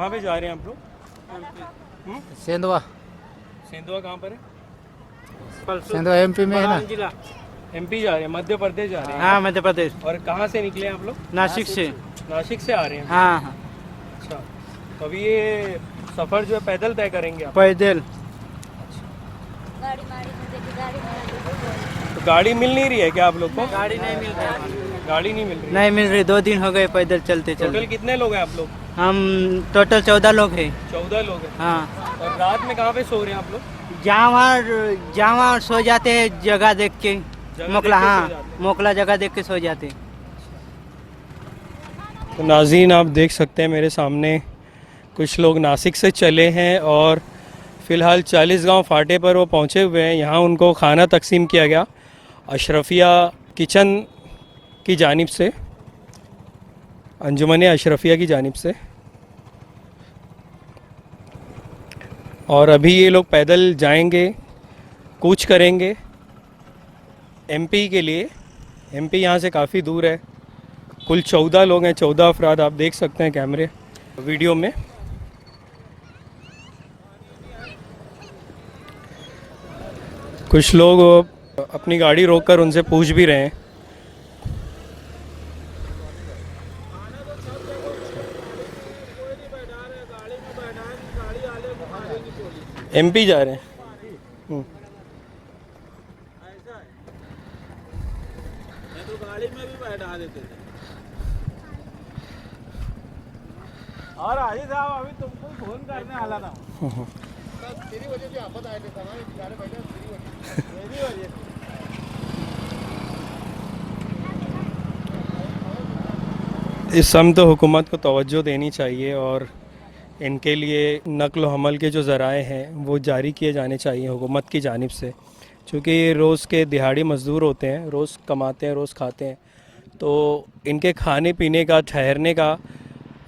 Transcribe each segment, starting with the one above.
कहाँ पे जा रहे हैं आप लोग? सेंधवा। सेंधवा कहाँ पर है? सेंधवा एमपी में है ना। एमपी जा रहे हैं, मध्य प्रदेश जा रहे हैं। हाँ, मध्य प्रदेश, और कहाँ से निकले हैं आप लोग? नासिक से। नासिक से आ रहे हैं। हाँ हाँ, अच्छा, तो अभी ये सफ़र जो है पैदल तय करेंगे आप? पैदल। तो गाड़ी मिल नहीं रही है क्या आप लोग को? गाड़ी नहीं मिल रही, गाड़ी नहीं मिल रही? नहीं मिल रही, 2 दिन हो गए पैदल चलते टोटल चलते। कितने लोग हैं आप लोग? हम टोटल 14 लोग हैं। 14 लोग हैं। हाँ, और रात में कहाँ पे सो रहे हैं आप लोग? जहाँ सो जाते हैं जगह देख के, जगह मोकला। देख के सो हाँ, जाते हैं। मोकला जगह देख के सो जाते हैं। तो नाज़रीन आप देख सकते हैं मेरे सामने कुछ लोग नासिक से चले हैं और फ़िलहाल 40 गांव फाटे पर वो पहुंचे हुए हैं। यहाँ उनको खाना तकसीम किया गया अशरफिया किचन की जानिब से, अंजुमन अशरफिया की जानिब से। और अभी ये लोग पैदल जाएंगे, कूच करेंगे एमपी के लिए। एमपी यहाँ से काफ़ी दूर है। कुल 14 लोग हैं, 14 अफराद आप देख सकते हैं कैमरे वीडियो में। कुछ लोग अपनी गाड़ी रोककर उनसे पूछ भी रहे हैं। एमपी जा रहे हैं। तो गाड़ी में भी बैठा देते थे। और हाजी साहब अभी तुमको फोन करने वाला था। तेरी वजह से आफत आए थे, बेचारे बैठे मेरी वजह से। इस समत हुकूमत को तवज्जो देनी चाहिए और इनके लिए नक्ल हमल के जो ज़राए हैं वो जारी किए जाने चाहिए हुकूमत की जानिब से, क्योंकि ये रोज़ के दिहाड़ी मज़दूर होते हैं, रोज़ कमाते हैं, रोज़ खाते हैं। तो इनके खाने पीने का, ठहरने का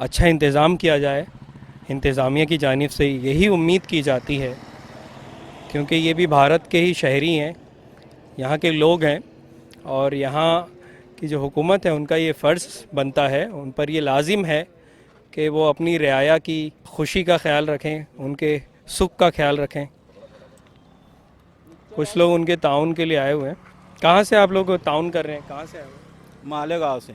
अच्छा इंतज़ाम किया जाए इंतज़ामिया की जानिब से, यही उम्मीद की जाती है, क्योंकि ये भी भारत के ही शहरी हैं, यहाँ के लोग हैं। और यहाँ की जो हुकूमत है उनका ये फ़र्ज़ बनता है, उन पर ये लाजिम है कि वो अपनी रियाया की खुशी का ख्याल रखें, उनके सुख का ख्याल रखें। कुछ लोग उनके ताउन के लिए आए हुए हैं। कहाँ से आप लोग ताउन कर रहे हैं? कहाँ से आए हुए हैं? मालेगांव से।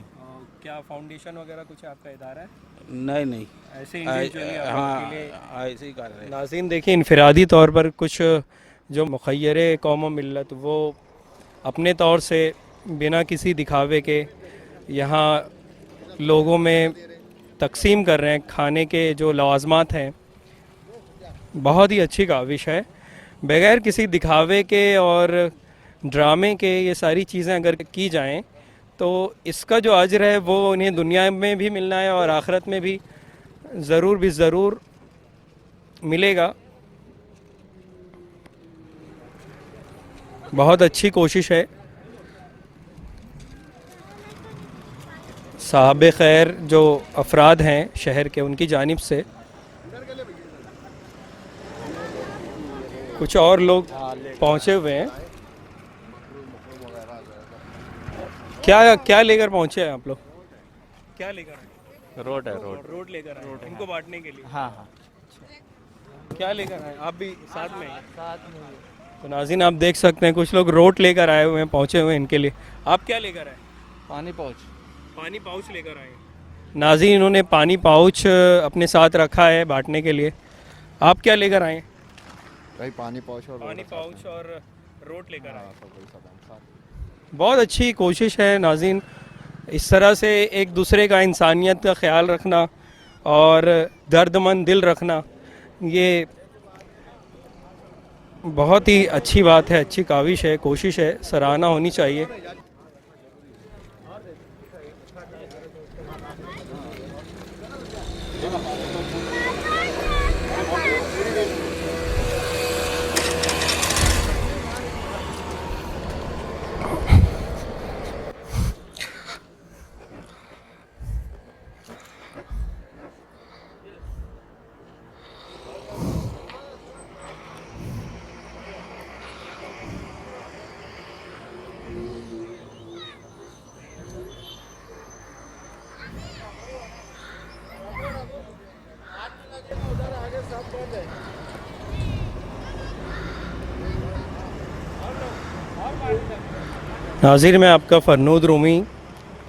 क्या फाउंडेशन वगैरह कुछ आपका इदारा है? नहीं, ऐसे इंडिविजुअली आप लोगों के लिए? ऐसे ही कर रहे हैं। नाज़रीन देखिए, इनफरादी तौर पर कुछ जो मुखय्यर कौम व मिल्लत वो अपने तौर से बिना किसी दिखावे के यहाँ लोगों में तकसीम कर रहे हैं खाने के जो लवाज़मात हैं। बहुत ही अच्छी काविश है, बग़ैर किसी दिखावे के और ड्रामे के ये सारी चीज़ें अगर की जाएं तो इसका जो अजर है वो उन्हें दुनिया में भी मिलना है और आखिरत में भी ज़रूर मिलेगा। बहुत अच्छी कोशिश है साहब खैर जो अफराद हैं शहर के, उनकी जानिब से। कुछ और लोग पहुंचे हुए हैं। क्या लेकर पहुंचे हैं आप लोग? क्या लेकर आए? रोड है, रोड लेकर आए इनको बांटने के लिए। हाँ हाँ, क्या लेकर आए? आप भी साथ में हैं? तो नाज़रीन आप देख सकते हैं कुछ लोग रोट लेकर आए हुए हैं, पहुंचे हुए हैं इनके लिए। आप क्या लेकर आए? पानी पहुँच। पानी पाउच लेकर आए। नाज़रीन इन्होंने पानी पाउच अपने साथ रखा है बांटने के लिए। आप क्या लेकर आए? भाई पानी पाउच और रोट लेकर आए। बहुत अच्छी कोशिश है नाज़रीन, इस तरह से एक दूसरे का, इंसानियत का ख्याल रखना और दर्दमंद दिल रखना, ये बहुत ही अच्छी बात है, अच्छी काविश है, कोशिश है, सराहना होनी चाहिए। नाज़िर, मैं आपका फ़रनूद रूमी,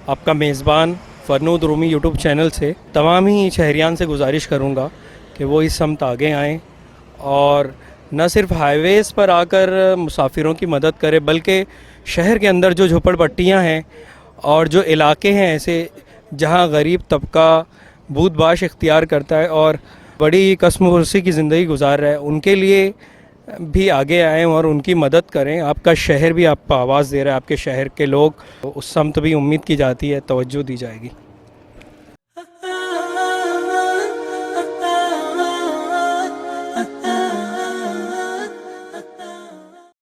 आपका मेज़बान फ़रनूद रूमी यूट्यूब चैनल से तमाम ही शहरियान से गुजारिश करूँगा कि वो इस समत आगे आएँ और न सिर्फ हाईवेज़ पर आकर मुसाफिरों की मदद करें, बल्कि शहर के अंदर जो झोपड़पट्टियाँ हैं और जो इलाके हैं ऐसे जहाँ गरीब तबका बूदबाश इख्तियार करता है और बड़ी कस्मोसी की ज़िंदगी गुजार रहा है, उनके लिए भी आगे आएँ और उनकी मदद करें। आपका शहर भी आपको आवाज़ दे रहा है, आपके शहर के लोग, उस समत भी उम्मीद की जाती है तवज्जो दी जाएगी।